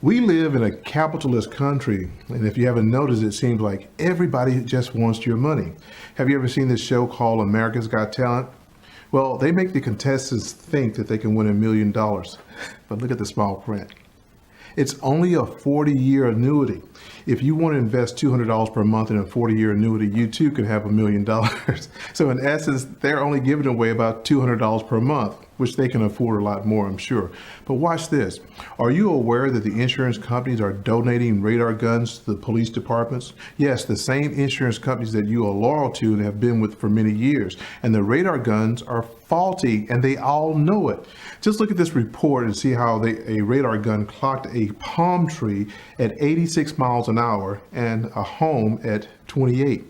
We live in a capitalist country, and if you haven't noticed, it seems like everybody just wants your money. Have you ever seen this show called America's Got Talent? Well, they make the contestants think that they can win $1 million, but look at the small print. It's only a 40-year annuity. If you want to invest $200 per month in a 40-year annuity, you too could have $1 million. So in essence, they're only giving away about $200 per month, which they can afford a lot more, I'm sure. But watch this. Are you aware that the insurance companies are donating radar guns to the police departments? Yes, the same insurance companies that you are loyal to and have been with for many years. And the radar guns are faulty, and they all know it. Just look at this report and see how a radar gun clocked a palm tree at 86 miles an hour and a home at 28.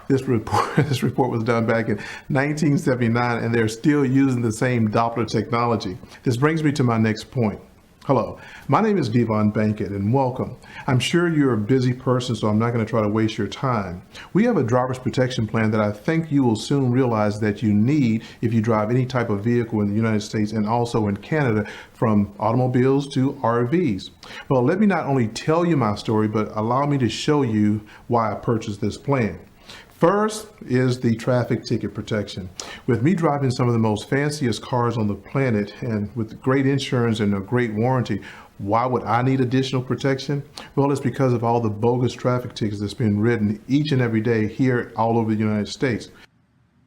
This report was done back in 1979, and they're still using the same Doppler technology. This brings me to my next point. Hello, my name is Devon Bankett, and welcome. I'm sure you're a busy person, so I'm not going to try to waste your time. We have a driver's protection plan that I think you will soon realize that you need if you drive any type of vehicle in the United States and also in Canada, from automobiles to RVs. Well, let me not only tell you my story, but allow me to show you why I purchased this plan. First is the traffic ticket protection. With me driving some of the most fanciest cars on the planet and with great insurance and a great warranty, why would I need additional protection? Well, it's because of all the bogus traffic tickets that's been written each and every day here all over the United States.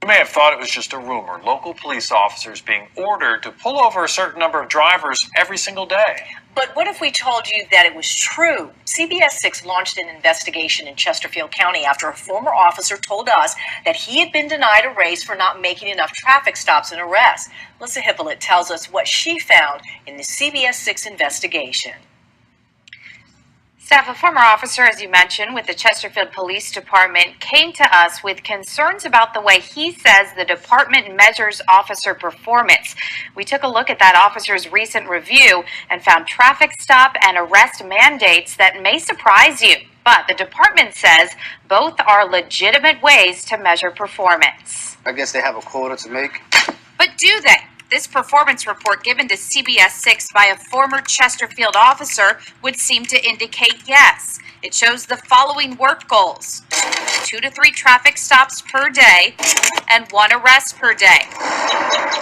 You may have thought it was just a rumor. Local police officers being ordered to pull over a certain number of drivers every single day. But what if we told you that it was true? CBS 6 launched an investigation in Chesterfield County after a former officer told us that he had been denied a raise for not making enough traffic stops and arrests. Melissa Hippolyte tells us what she found in the CBS 6 investigation. Staff, a former officer, as you mentioned, with the Chesterfield Police Department came to us with concerns about the way he says the department measures officer performance. We took a look at that officer's recent review and found traffic stop and arrest mandates that may surprise you. But the department says both are legitimate ways to measure performance. I guess they have a quota to make. But do they? This performance report given to CBS 6 by a former Chesterfield officer would seem to indicate yes. It shows the following work goals: 2 to 3 traffic stops per day and 1 arrest per day.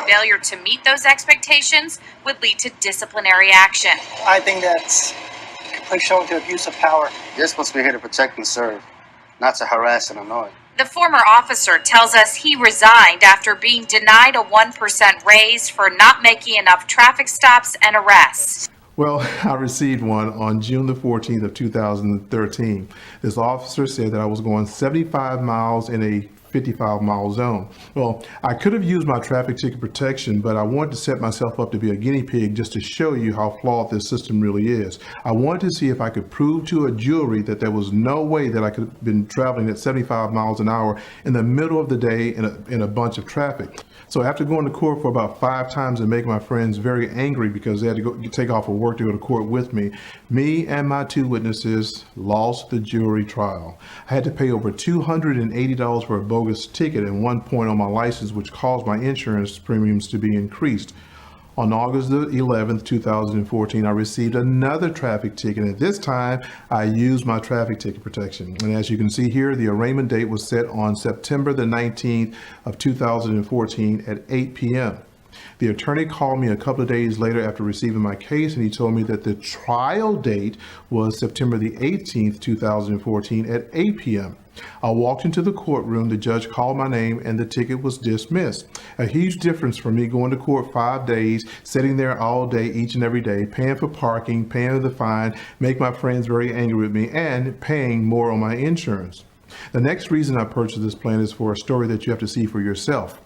Failure to meet those expectations would lead to disciplinary action. I think that's completely showing to abuse of power. You're supposed to be here to protect and serve, not to harass and annoy. The former officer tells us he resigned after being denied a 1% raise for not making enough traffic stops and arrests. Well, I received one on June the 14th of 2013. This officer said that I was going 75 miles in a 55-mile zone. Well, I could have used my traffic ticket protection, but I wanted to set myself up to be a guinea pig just to show you how flawed this system really is. I wanted to see if I could prove to a jury that there was no way that I could have been traveling at 75 miles an hour in the middle of the day in a bunch of traffic. So after going to court for about 5 times and making my friends very angry because they had to go take off of work to go to court with me and my 2 witnesses lost the jury trial. I had to pay over $280 for a bogus ticket and 1 point on my license, which caused my insurance premiums to be increased. On August the 11th, 2014, I received another traffic ticket, and this time I used my traffic ticket protection. And as you can see here, the arraignment date was set on September the 19th of 2014 at 8 p.m. The attorney called me a couple of days later after receiving my case, and he told me that the trial date was September the 18th, 2014 at 8 p.m. I walked into the courtroom, the judge called my name, and the ticket was dismissed. A huge difference from me going to court 5 days, sitting there all day, each and every day, paying for parking, paying the fine, make my friends very angry with me, and paying more on my insurance. The next reason I purchased this plan is for a story that you have to see for yourself.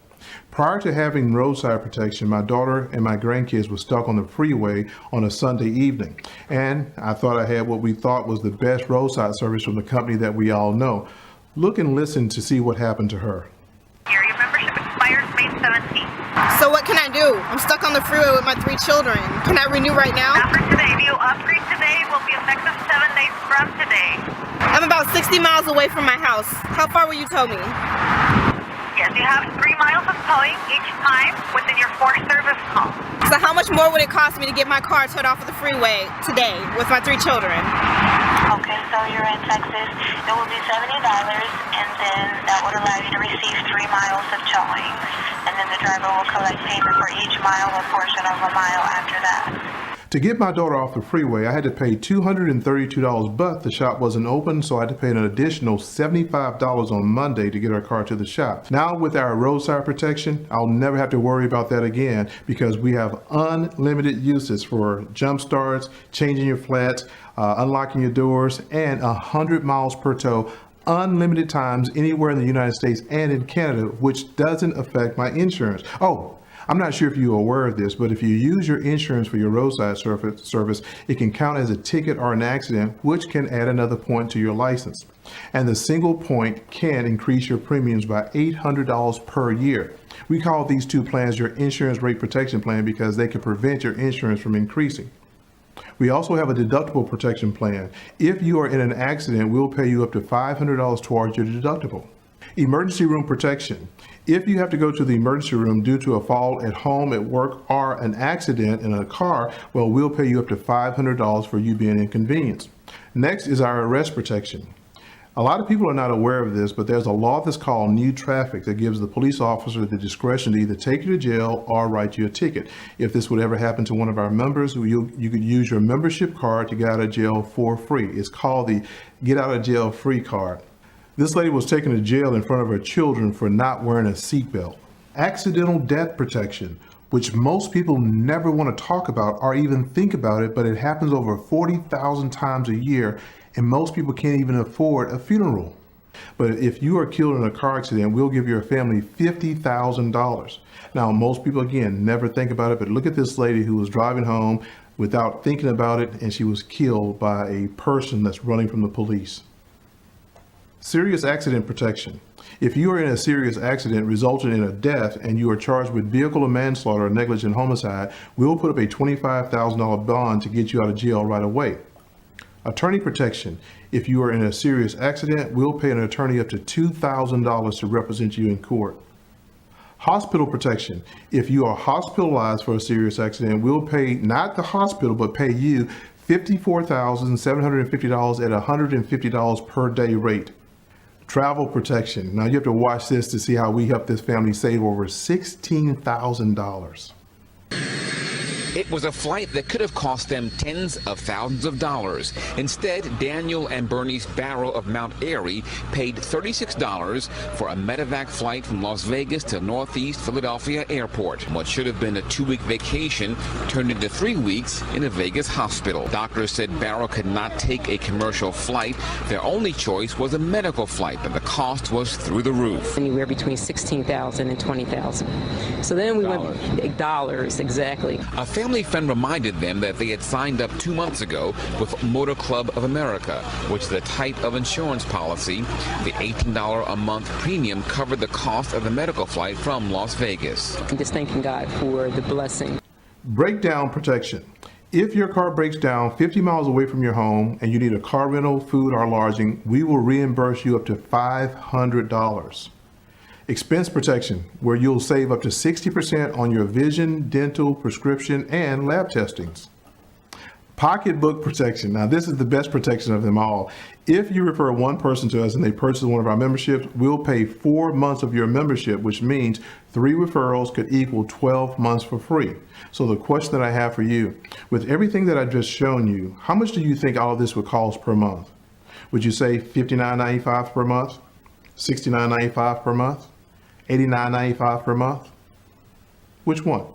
Prior to having roadside protection, my daughter and my grandkids were stuck on the freeway on a Sunday evening. And I thought I had what we thought was the best roadside service from the company that we all know. Look and listen to see what happened to her. Your membership expires May 17th. So what can I do? I'm stuck on the freeway with my 3 children. Can I renew right now? Not for today. If you upgrade today, it will be effective 7 days from today. I'm about 60 miles away from my house. How far will you tow me? Yes, You have 3 miles of towing each time within your 4 service calls. So how much more would it cost me to get my car towed off of the freeway today with my 3 children? Okay, so you're in Texas. It will be $70, and then that would allow you to receive 3 miles of towing. And then the driver will collect payment for each mile or portion of a mile after that. To get my daughter off the freeway, I had to pay $232, but the shop wasn't open, so I had to pay an additional $75 on Monday to get her car to the shop. Now with our roadside protection, I'll never have to worry about that again because we have unlimited uses for jump starts, changing your flats, unlocking your doors, and 100 miles per tow, unlimited times anywhere in the United States and in Canada, which doesn't affect my insurance. Oh, I'm not sure if you're aware of this, but if you use your insurance for your roadside service, it can count as a ticket or an accident, which can add another point to your license. And the single point can increase your premiums by $800 per year. We call these two plans your insurance rate protection plan because they can prevent your insurance from increasing. We also have a deductible protection plan. If you are in an accident, we'll pay you up to $500 towards your deductible. Emergency room protection. If you have to go to the emergency room due to a fall at home, at work, or an accident in a car, well, we'll pay you up to $500 for you being inconvenienced. Next is our arrest protection. A lot of people are not aware of this, but there's a law that's called new traffic that gives the police officer the discretion to either take you to jail or write you a ticket. If this would ever happen to one of our members, you could use your membership card to get out of jail for free. It's called the Get Out of Jail Free card. This lady was taken to jail in front of her children for not wearing a seatbelt. Accidental death protection, which most people never want to talk about or even think about it, but it happens over 40,000 times a year, and most people can't even afford a funeral. But if you are killed in a car accident, we'll give your family $50,000. Now, most people, again, never think about it, but look at this lady who was driving home without thinking about it, and she was killed by a person that's running from the police. Serious accident protection. If you are in a serious accident resulting in a death and you are charged with vehicle manslaughter or negligent homicide, we'll put up a $25,000 bond to get you out of jail right away. Attorney protection. If you are in a serious accident, we'll pay an attorney up to $2,000 to represent you in court. Hospital protection. If you are hospitalized for a serious accident, we'll pay not the hospital, but pay you $54,750 at $150 per day rate. Travel protection. Now you have to watch this to see how we help this family save over $16,000. It was a flight that could have cost them tens of thousands of dollars. Instead, Daniel and Bernice Barrow of Mount Airy paid $36 for a medevac flight from Las Vegas to Northeast Philadelphia Airport. What should have been a 2-week vacation turned into 3 weeks in a Vegas hospital. Doctors said Barrow could not take a commercial flight. Their only choice was a medical flight, but the cost was through the roof. Anywhere between $16,000 and $20,000. So then we went dollars, exactly. A family friend reminded them that they had signed up 2 months ago with Motor Club of America, which is a type of insurance policy. The $18 a month premium covered the cost of the medical flight from Las Vegas. I'm just thanking God for the blessing. Breakdown protection. If your car breaks down 50 miles away from your home and you need a car rental, food, or lodging, we will reimburse you up to $500. Expense protection, where you'll save up to 60% on your vision, dental, prescription, and lab testings. Pocketbook protection. Now, this is the best protection of them all. If you refer one person to us and they purchase one of our memberships, we'll pay 4 months of your membership, which means 3 referrals could equal 12 months for free. So the question that I have for you, with everything that I've just shown you, how much do you think all of this would cost per month? Would you say $59.95 per month? $69.95 per month? $89.95 per month? Which one?